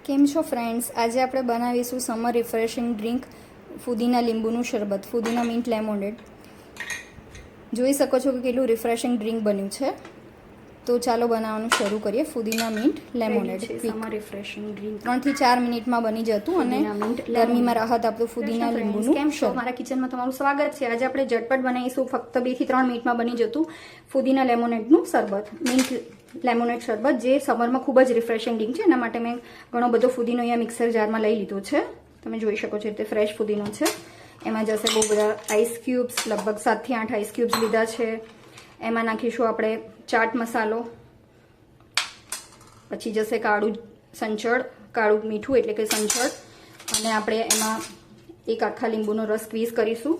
કેમ છો ફ્રેન્ડ્સ? આજે આપણે બનાવીશું સમર રિફ્રેશિંગ ડ્રિંક ફુદીના લીંબુનું શરબત, ફુદીના મિન્ટ લેમોનેડ. જોઈ શકો છો કે કેટલું રિફ્રેશિંગ ડ્રિંક બન્યું છે. તો ચાલો બનાવવાનું શરૂ કરીએ. ફુદીના મિન્ટ લેમોનેડ સમર રિફ્રેશિંગ ડ્રિંક 3 થી 4 મિનિટમાં બની જતું અને ગરમીમાં રાહત આપતું ફુદીના લીંબુનું. કેમ છો? મારા કિચનમાં તમારું સ્વાગત છે. આજે આપણે ઝટપટ બનાવીશું, ફક્ત 2 થી 3 મિનિટમાં બની જતું ફુદીના લેમોનેડનું શરબત, મિન્ટ લેમોનેડ શરબત, જે સમરમાં ખૂબ જ રિફ્રેશિંગ ડ્રિંક છે. એના માટે મેં ઘણો બધો ફુદીનો અહીંયા મિક્સર જારમાં લઈ લીધો છે. તમે જોઈ શકો છો તે ફ્રેશ ફુદીનો છે. એમાં જશે બહુ બધા આઈસ ક્યુબ્સ, લગભગ 7 થી 8 આઈસ ક્યુબ્સ લીધા છે. એમાં નાખીશું આપણે ચાટ મસાલો, પછી જશે કાળું સંચળ, કાળું મીઠું એટલે કે સંચળ, અને આપણે એમાં એક આખા લીંબુનો રસ સ્ક્વીઝ કરીશું.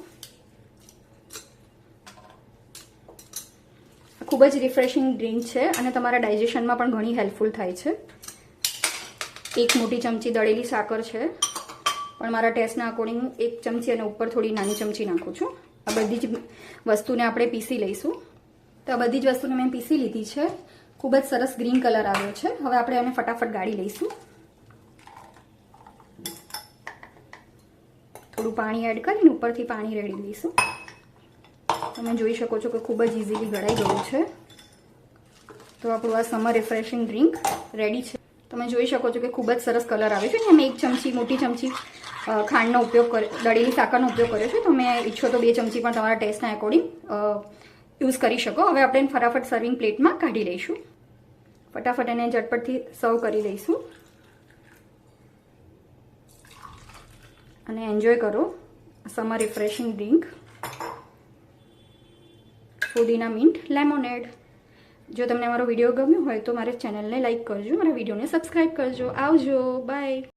ખૂબ જ રિફ્રેશિંગ ડ્રિંક છે અને તમારા ડાયજેશનમાં પણ ઘણી હેલ્પફુલ થાય છે. 1 મોટી ચમચી દળેલી સાકર છે, પણ મારા ટેસ્ટના અકોર્ડિંગ હું 1 ચમચી અને ઉપર થોડી નાની ચમચી નાખું છું. આ બધી જ વસ્તુને આપણે પીસી લઈશું. તો આ બધી જ વસ્તુને મેં પીસી લીધી છે. ખૂબ જ સરસ ગ્રીન કલર આવ્યો છે. હવે આપણે એને ફટાફટ ગાળી લઈશું. થોડું પાણી એડ કરીને ઉપરથી પાણી રેડી લઈશું. તમે જોઈ શકો છો કે ખૂબ જ ઇઝીલી ગળાઈ ગયું છે. તો આપણું આ સમર રિફ્રેશિંગ ડ્રિંક રેડી છે. તમે જોઈ શકો છો કે ખૂબ જ સરસ કલર આવે છે. મેં 1 ચમચી, મોટી ચમચી ખાંડનો ઉપયોગ દળેલી સાકરનો ઉપયોગ કર્યો છે. તમે ઈચ્છો તો 2 ચમચી પણ તમારા ટેસ્ટના એકોર્ડિંગ યુઝ કરી શકો. હવે આપણે ફટાફટ સર્વિંગ પ્લેટમાં કાઢી લઈશું. ફટાફટ એને ઝટપટથી સર્વ કરી લઈશું અને એન્જોય કરો સમર રિફ્રેશિંગ ડ્રિંક ફુદીના મિન્ટ લેમોનેડ. જો તમને મારો વિડીયો ગમ્યો હોય તો મારી ચેનલને લાઈક કરજો, મારા વિડીયોને સબસ્ક્રાઈબ કરજો. આવજો, બાય.